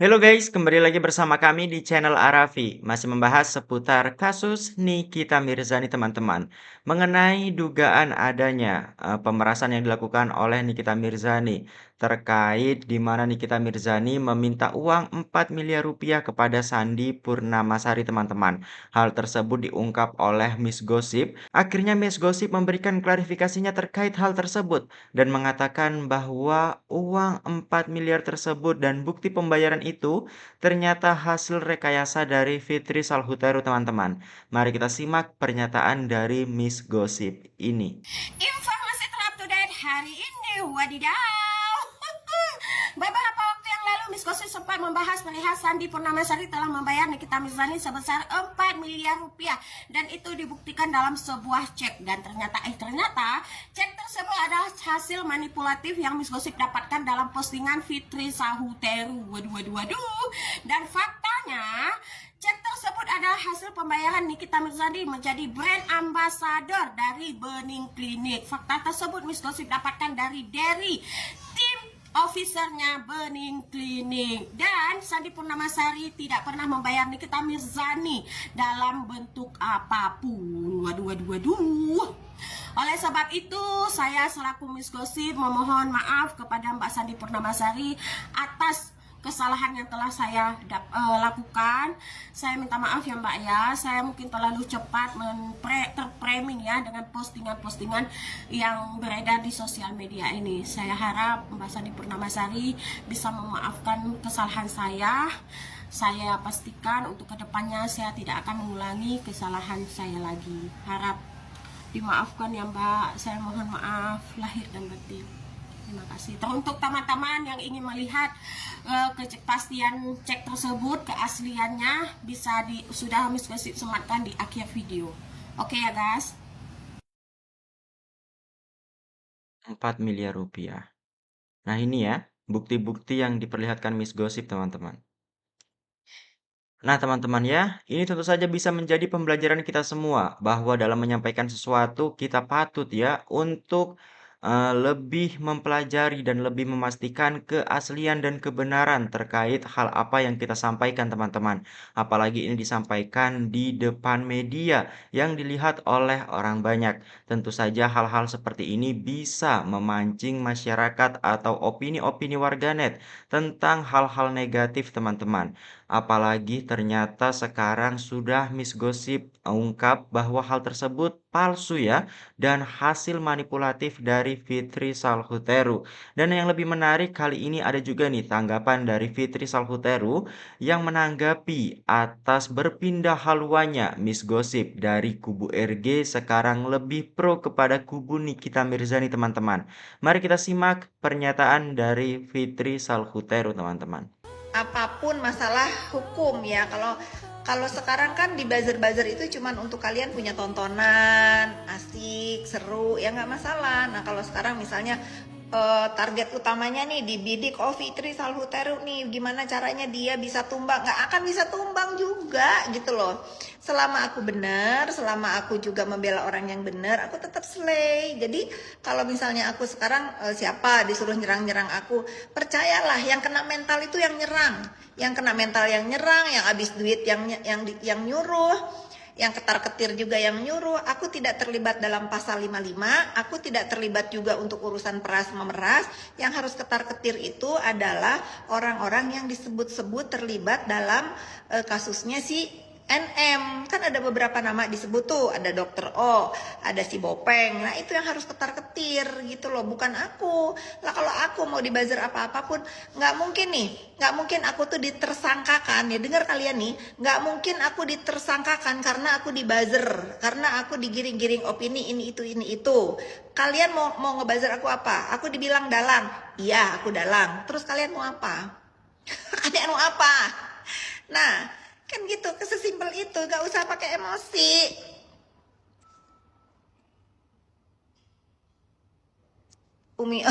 Halo guys, kembali lagi bersama kami di channel Arafi. Masih membahas seputar kasus Nikita Mirzani teman-teman. Mengenai dugaan adanya pemerasan yang dilakukan oleh Nikita Mirzani. Terkait di mana Nikita Mirzani meminta uang 4 miliar rupiah kepada Sandi Purnamasari teman-teman. Hal tersebut diungkap oleh Miss Gosip. Akhirnya Miss Gosip memberikan klarifikasinya terkait hal tersebut dan mengatakan bahwa uang 4 miliar tersebut dan bukti pembayaran itu ternyata hasil rekayasa dari Fitri Salhuteru teman-teman. Mari kita simak pernyataan dari Miss Gosip ini. Informasi terupdate hari ini, wadidaw. Beberapa waktu yang lalu Miss Gosip sempat membahas perihal Sandi Purnamasari telah membayar Nikita Mirzani sebesar 4 miliar rupiah dan itu dibuktikan dalam sebuah cek dan ternyata cek tersebut adalah hasil manipulatif yang Miss Gosip dapatkan dalam postingan Fitri Salhuteru. Waduh. Dan faktanya cek tersebut adalah hasil pembayaran Nikita Mirzani menjadi brand ambassador dari Bening Clinic. Fakta tersebut Miss Gosip dapatkan dari tim officernya Bening Clinic. Dan Sandi Purnamasari tidak pernah membayar Nikita Mirzani dalam bentuk apapun. Waduh. Oleh sebab itu, saya selaku Miss Gosip memohon maaf kepada Mbak Sandi Purnamasari atas kesalahan yang telah saya lakukan. Saya minta maaf ya Mbak ya, saya mungkin terlalu cepat terframing ya dengan postingan-postingan yang beredar di sosial media ini. Saya harap Mbak Sandi Purnamasari bisa memaafkan kesalahan saya. Saya pastikan untuk kedepannya saya tidak akan mengulangi kesalahan saya lagi. Harap dimaafkan ya Mbak, saya mohon maaf lahir dan batin. Terima kasih. Untuk teman-teman yang ingin melihat kepastian cek tersebut, keasliannya sudah Miss Gosip sematkan di akhir video. Oke ya guys. 4 miliar rupiah. Nah ini ya, bukti-bukti yang diperlihatkan Miss Gosip teman-teman. Nah, teman-teman ya, ini tentu saja bisa menjadi pembelajaran kita semua bahwa dalam menyampaikan sesuatu kita patut ya untuk lebih mempelajari dan lebih memastikan keaslian dan kebenaran terkait hal apa yang kita sampaikan, teman-teman. Apalagi ini disampaikan di depan media yang dilihat oleh orang banyak. Tentu saja hal-hal seperti ini bisa memancing masyarakat atau opini-opini warganet tentang hal-hal negatif, teman-teman. Apalagi ternyata sekarang sudah Miss Gosip ungkap bahwa hal tersebut palsu ya dan hasil manipulatif dari Fitri Salhuteru. Dan yang lebih menarik kali ini ada juga nih tanggapan dari Fitri Salhuteru yang menanggapi atas berpindah haluannya Miss Gosip dari kubu RG sekarang lebih pro kepada kubu Nikita Mirzani teman-teman. Mari kita simak pernyataan dari Fitri Salhuteru teman-teman. Apapun masalah hukum ya. Kalau sekarang kan di buzzer-buzzer itu cuman untuk kalian punya tontonan asik seru ya, nggak masalah. Nah kalau sekarang misalnya target utamanya nih dibidik, oh Fitri Salhuteru nih gimana caranya dia bisa tumbang, nggak akan bisa tumbang juga gitu loh. Selama aku benar, selama aku juga membela orang yang benar, aku tetap slay. Jadi kalau misalnya aku sekarang siapa disuruh nyerang-nyerang aku, percayalah yang kena mental itu yang nyerang, yang kena mental yang nyerang, yang habis duit yang nyuruh, yang ketar-ketir juga yang nyuruh. Aku tidak terlibat dalam pasal 55, aku tidak terlibat juga untuk urusan peras memeras. Yang harus ketar-ketir itu adalah orang-orang yang disebut-sebut terlibat dalam kasusnya si NM. Kan ada beberapa nama disebut tuh, ada dokter O, ada si Bopeng. Nah itu yang harus ketar-ketir gitu loh, bukan aku. Lah kalau aku mau dibuzzer apa-apapun, nggak mungkin nih, nggak mungkin aku tuh ditersangkakan ya. Dengar kalian nih, nggak mungkin aku ditersangkakan karena aku dibuzzer, karena aku digiring-giring opini ini itu. Kalian mau ngebuzzer aku apa? Aku dibilang dalang, iya aku dalang. Terus kalian mau apa? Kalian mau apa? Nah, kan gitu, sesimpel itu, gak usah pakai emosi. Umi,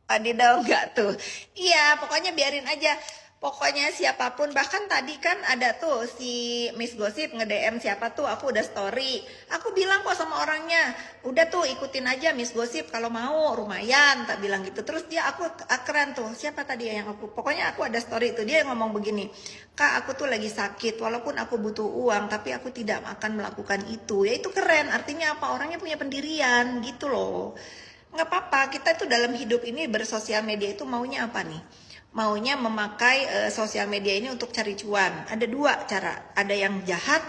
Wadidaw, enggak tuh. Iya, pokoknya biarin aja. Pokoknya siapapun, bahkan tadi kan ada tuh si Miss Gosip nge-DM siapa tuh, aku udah story. Aku bilang kok sama orangnya, udah tuh ikutin aja Miss Gosip kalau mau, lumayan, tak bilang gitu. Terus dia, aku keren tuh, siapa tadi ya yang aku, pokoknya aku ada story itu, dia ngomong begini, Kak aku tuh lagi sakit, walaupun aku butuh uang, tapi aku tidak akan melakukan itu. Ya itu keren, artinya apa, orangnya punya pendirian gitu loh. Nggak apa-apa, kita tuh dalam hidup ini bersosial media itu maunya apa nih? Maunya memakai sosial media ini untuk cari cuan. Ada dua cara, ada yang jahat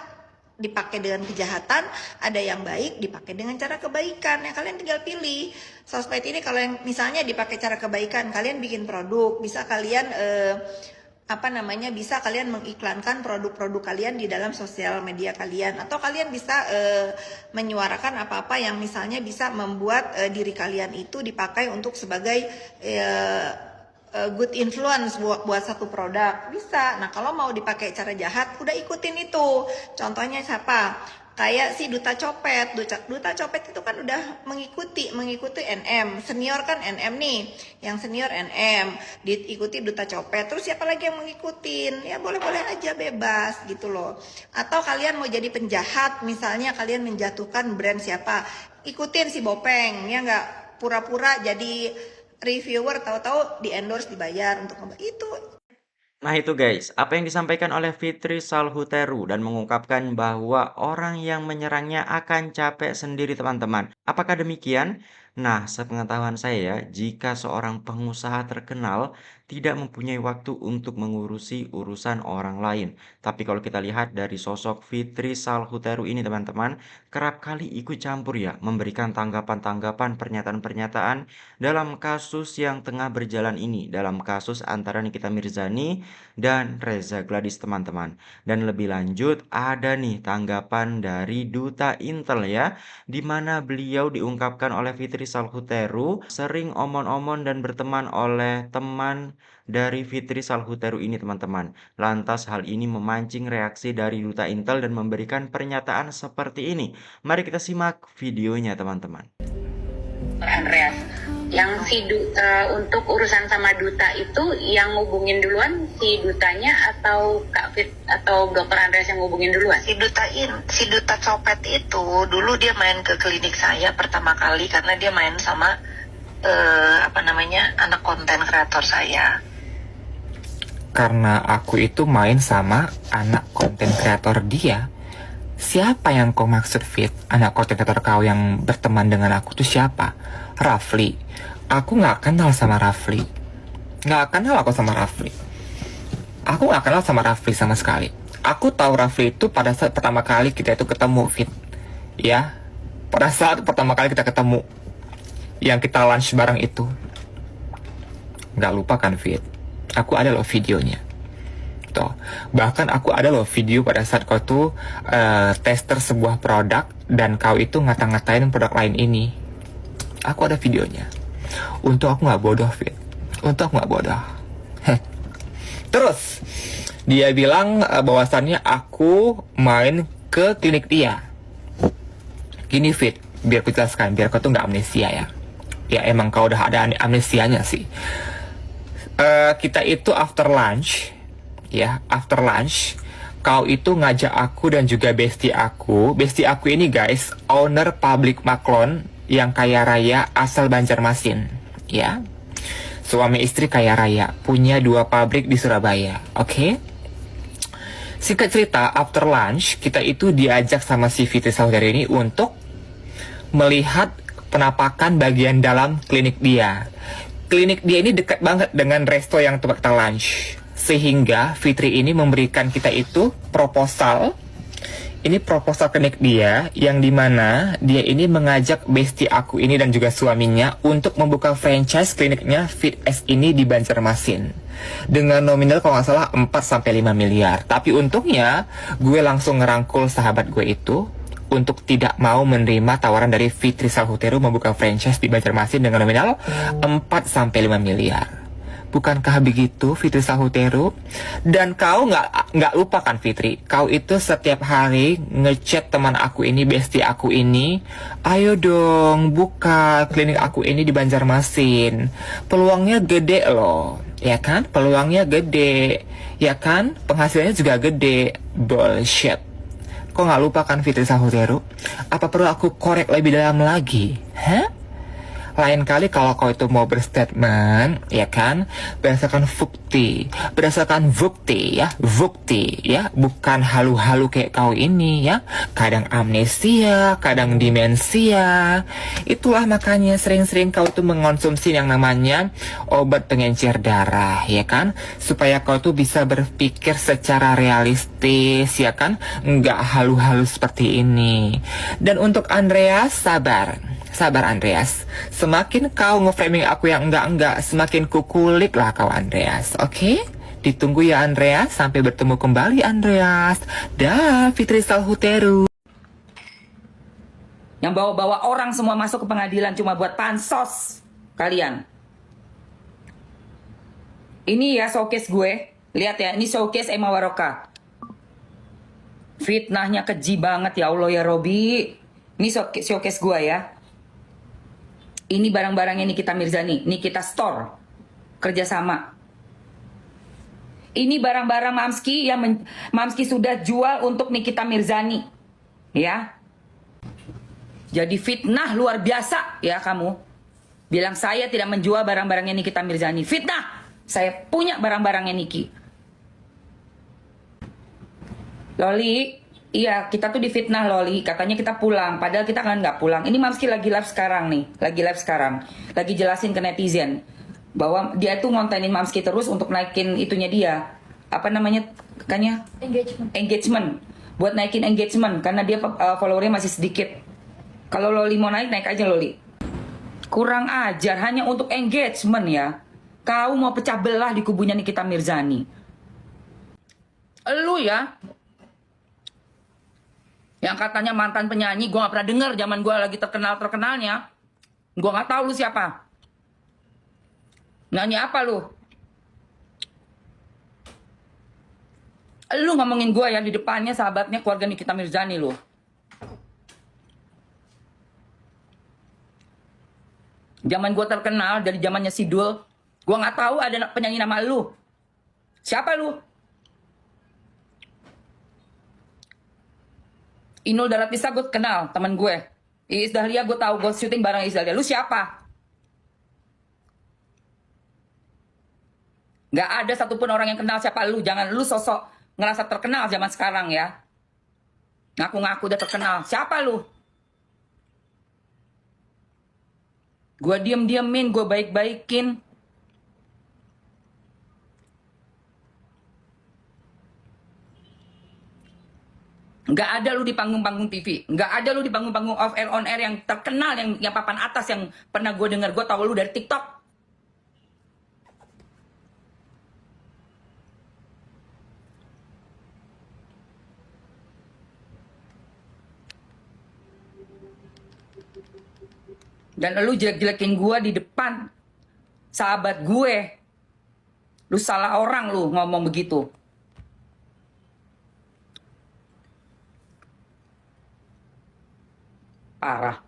dipakai dengan kejahatan, ada yang baik dipakai dengan cara kebaikan. Ya kalian tinggal pilih. Sosmed ini kalau yang misalnya dipakai cara kebaikan, kalian bikin produk, bisa kalian bisa kalian mengiklankan produk-produk kalian di dalam sosial media kalian, atau kalian bisa menyuarakan apa-apa yang misalnya bisa membuat diri kalian itu dipakai untuk sebagai good influence buat satu produk, bisa. Nah kalau mau dipakai cara jahat, udah ikutin itu. Contohnya siapa? Kayak si Duta Copet. Duta Copet itu kan udah mengikuti NM. Senior kan NM nih. Yang senior NM, diikuti Duta Copet. Terus siapa lagi yang mengikutin? Ya boleh-boleh aja, bebas gitu loh. Atau kalian mau jadi penjahat, misalnya kalian menjatuhkan brand siapa? Ikutin si Bopeng, ya nggak? Pura-pura jadi reviewer, tahu-tahu di endorse, dibayar untuk itu. Nah itu guys, apa yang disampaikan oleh Fitri Salhuteru dan mengungkapkan bahwa orang yang menyerangnya akan capek sendiri teman-teman. Apakah demikian? Nah, sepengetahuan saya ya, jika seorang pengusaha terkenal tidak mempunyai waktu untuk mengurusi urusan orang lain. Tapi kalau kita lihat dari sosok Fitri Salhuteru ini teman-teman, kerap kali ikut campur ya, memberikan tanggapan-tanggapan pernyataan-pernyataan dalam kasus yang tengah berjalan ini, dalam kasus antara Nikita Mirzani dan Reza Gladys teman-teman. Dan lebih lanjut ada nih tanggapan dari Duta Intel ya, di mana beliau diungkapkan oleh Fitri Salhuteru sering omon-omon dan berteman oleh teman dari Fitri Salhuteru ini teman-teman. Lantas hal ini memancing reaksi dari Duta Intel dan memberikan pernyataan seperti ini. Mari kita simak videonya teman-teman. Andreas, yang untuk urusan sama Duta itu yang ngubungin duluan si Dutanya atau Kak Fit atau Dokter Andreas yang ngubungin duluan? Si Duta Copet itu dulu dia main ke klinik saya pertama kali karena dia main sama anak konten kreator saya. Karena aku itu main sama anak konten kreator dia. Siapa yang kau maksud, Fit? Anak konten kreator kau yang berteman dengan aku tuh siapa? Rafli. Aku gak kenal sama Rafli. Gak kenal aku sama Rafli. Aku gak kenal sama Rafli sama sekali. Aku tahu Rafli itu pada saat pertama kali kita itu ketemu, Fit. Ya, pada saat pertama kali kita ketemu, yang kita lunch bareng itu. Gak lupa kan, Fit? Aku ada loh videonya. Tuh. Bahkan aku ada loh video pada saat kau tuh tester sebuah produk dan kau itu ngata-ngatain produk lain ini. Aku ada videonya. Untuk aku nggak bodoh, Fit. Untuk aku nggak bodoh. Terus dia bilang bahwasannya aku main ke klinik dia. Gini, Fit, biar aku jelaskan, biar kau tuh nggak amnesia ya. Ya emang kau udah ada amnesianya sih. Kita itu after lunch. Ya, after lunch, kau itu ngajak aku dan juga bestie aku. Bestie aku ini guys, owner pabrik maklon yang kaya raya asal Banjarmasin. Ya, suami istri kaya raya, punya 2 pabrik di Surabaya. Oke? Singkat cerita, after lunch, kita itu diajak sama si Fitri Salhuteru ini untuk melihat penampakan bagian dalam klinik dia. Klinik dia ini dekat banget dengan resto yang tempat kita lunch. Sehingga Fitri ini memberikan kita itu proposal. Ini proposal klinik dia, yang dimana dia ini mengajak bestie aku ini dan juga suaminya untuk membuka franchise kliniknya Fit S ini di Banjarmasin. Dengan nominal kalau nggak salah 4-5 miliar. Tapi untungnya gue langsung ngerangkul sahabat gue itu untuk tidak mau menerima tawaran dari Fitri Salhuteru membuka franchise di Banjarmasin dengan nominal 4-5 miliar. Bukankah begitu, Fitri Salhuteru? Dan kau nggak lupa kan, Fitri? Kau itu setiap hari ngechat teman aku ini, bestie aku ini, ayo dong buka klinik aku ini di Banjarmasin. Peluangnya gede loh. Ya kan? Peluangnya gede. Ya kan? Penghasilannya juga gede. Bullshit. Kok nggak lupa kan Fitri Sahuteru? Apa perlu aku korek lebih dalam lagi? Hah? Lain kali kalau kau itu mau berstatement, ya kan, berdasarkan bukti ya, bukan halu-halu kayak kau ini ya, kadang amnesia, kadang demensia. Itulah makanya sering-sering kau itu mengonsumsi yang namanya obat pengencer darah, ya kan, supaya kau tuh bisa berpikir secara realistis, ya kan, nggak halu-halu seperti ini. Dan untuk Andreas, sabar Andreas. Semakin kau nge-framing aku yang enggak, semakin kukulik lah kau Andreas. Oke? Ditunggu ya Andreas. Sampai bertemu kembali Andreas. Dah, Fitri Sahuteru. Yang bawa-bawa orang semua masuk ke pengadilan cuma buat pansos kalian. Ini ya showcase gue. Lihat ya, ini showcase Emma Waroka. Fitnahnya keji banget ya Allah ya Robi. Ini showcase gue ya. Ini barang-barangnya Nikita Mirzani, Nikita Store, kerjasama. Ini barang-barang Mamski yang Mamski sudah jual untuk Nikita Mirzani, ya. Jadi fitnah luar biasa ya kamu. Bilang saya tidak menjual barang-barangnya Nikita Mirzani, fitnah. Saya punya barang-barangnya Niki. Loli, iya, kita tuh difitnah Loli, katanya kita pulang, padahal kita kan nggak pulang. Ini Mamski lagi live sekarang nih, lagi jelasin ke netizen bahwa dia tuh ngontenin Mamski terus untuk naikin itunya dia, apa namanya, katanya engagement, buat naikin engagement karena dia followernya masih sedikit. Kalau Loli mau naik aja Loli. Kurang ajar, hanya untuk engagement ya. Kau mau pecah belah di kubunya Nikita Mirzani. Lu ya. Yang katanya mantan penyanyi, gue gak pernah denger zaman gue lagi terkenalnya. Gue gak tahu lu siapa. Nyanyi apa lu? Lu ngomongin gue ya di depannya sahabatnya keluarga Nikita Mirzani lu. Zaman gue terkenal dari zamannya Sidul, gue gak tahu ada penyanyi nama lu. Siapa lu? Inul Daratista gue kenal, teman gue. Iis Dahlia gue tahu, gue syuting bareng Iis Dahlia. Lu siapa? Gak ada satupun orang yang kenal siapa lu. Jangan lu sosok ngerasa terkenal zaman sekarang ya. Ngaku-ngaku udah terkenal. Siapa lu? Gue diem-diemin, gue baik-baikin. Nggak ada lu di panggung-panggung TV. Nggak ada lu di panggung-panggung off air, on air yang terkenal, yang papan atas, yang pernah gue denger. Gue tahu lu dari TikTok. Dan lu jelek-jelekin gue di depan sahabat gue. Lu salah orang lu ngomong begitu. Parah.